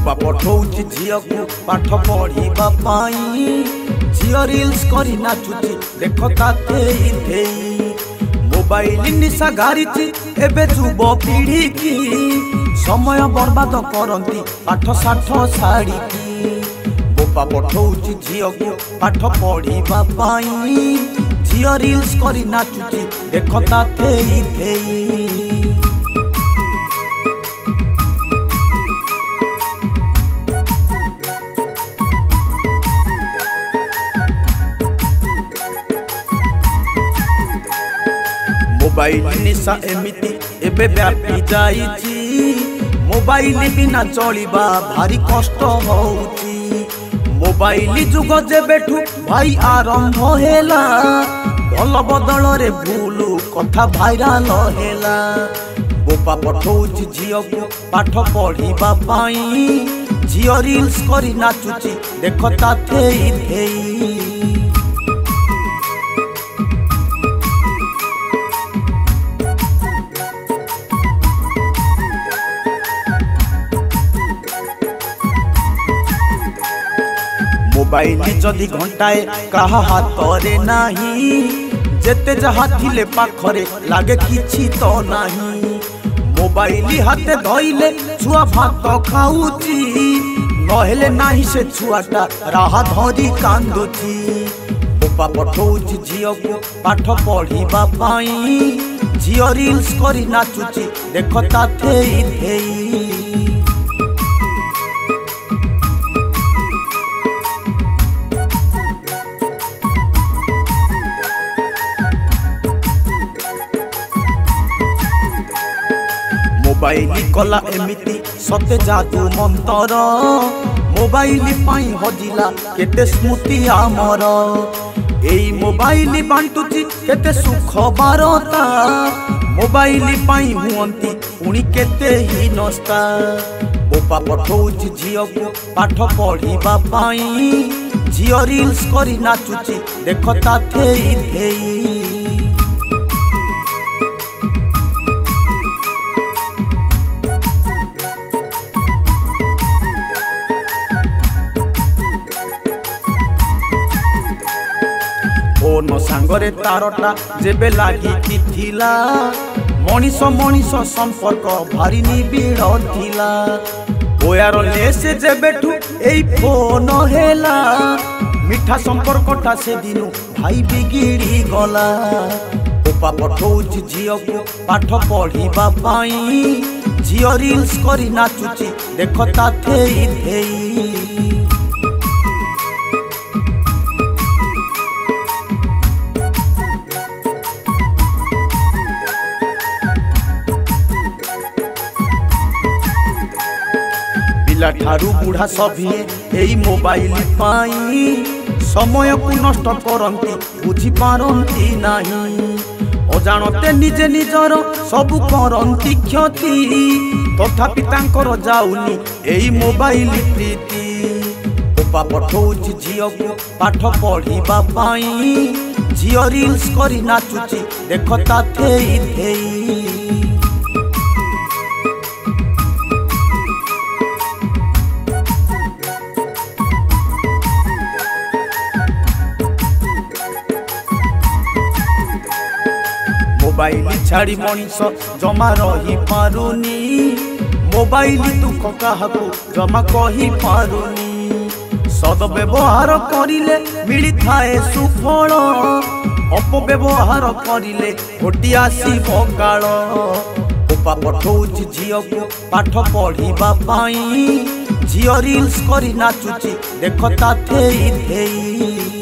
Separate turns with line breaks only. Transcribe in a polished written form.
बोपा पठौची झियो को पाठ पढ़िबा पाई झियो रील्स करी नाचुची देख ताते इथेई मोबाइल निशा गारिची एबे जुब पीढ़ी की समय बर्बाद करंती पाठ साठ साड़ी की बोपा पठौची झियो को पाठ पढ़िबा पाई झियो रील्स करी नाचुची देख ताते इथेई मोबाइल निशा एमिति एबे व्यापी जाइछि मोबाइल बिना चलिबा भारी कष्ट होउछि मोबाइल जुग जेबेठु भाई आरंभ हेला भल बदल रे भूल कथा भाइराल हेला बोपा पठौछि झियो को पाठ पढ़िबा पाई झियो रील्स करी नाचुछि देख ताते इथेई मोबाइल जदि घंटाए कहा हाथरे नाही जेते जहा थिले पाखरे लागे किछि तो नाही मोबाइल हाथे धइले छुआ भात खाउची नहेले नाही से छुआटा राहा धरी कांदुची बोपा पठौची झियो को पाठ पढ़िबा पाई झियो रील्स करी नाचुची देख ताते इथेई मोबाइल कला एमिति सते जादू मंतर मोबाइल पाई हजिला केते स्मृति आमर एई मोबाइल बांटुची केते सुख बारता मोबाइल पाई हुअंती पुणी केते ही नस्ता बोपा पठौची झियो को पाठ पढ़िबा पाई झियो रील्स करी नाचुची देख ताते इथेई फोन सांगरे तारटा जेबे लागी थिला मनीष मनीष संपर्क भारी निबिड़ थिला ओयार लेसे जेबेठु एई फोन हेला मिठा संपर्कटा से दिनु भाई बिगिड़ी गला बोपा पठौची झियो को पाठ पढ़िबा पाई झियो रील्स करी नाचुची देख ताते इथेई पिला ठारू बुढ़ा सभी एई मोबाइल पाई समय को नष्ट करंती बुझी पारंती नाही अजानते निजे निजर सब करंती क्षति तथापि तांकर जाउनी एई मोबाइल प्रीति बोपा पठौची झियो को पाठ पढ़िबा पाई झियो रील्स करी नाचुची देख ताते इथेई मोबाइल छाड़ी मनीष जमा रही पारुनी मोबाइल दुख काहाकू जमा कही पारुनी सदव्यवहार करिले मिली थाए सुफल अपव्यवहार करिले घटी आसीबो काल बोपा पठौची झियो को पाठ पढ़िबा पाई झियो रील्स करी नाचुची देख ताते इथेई।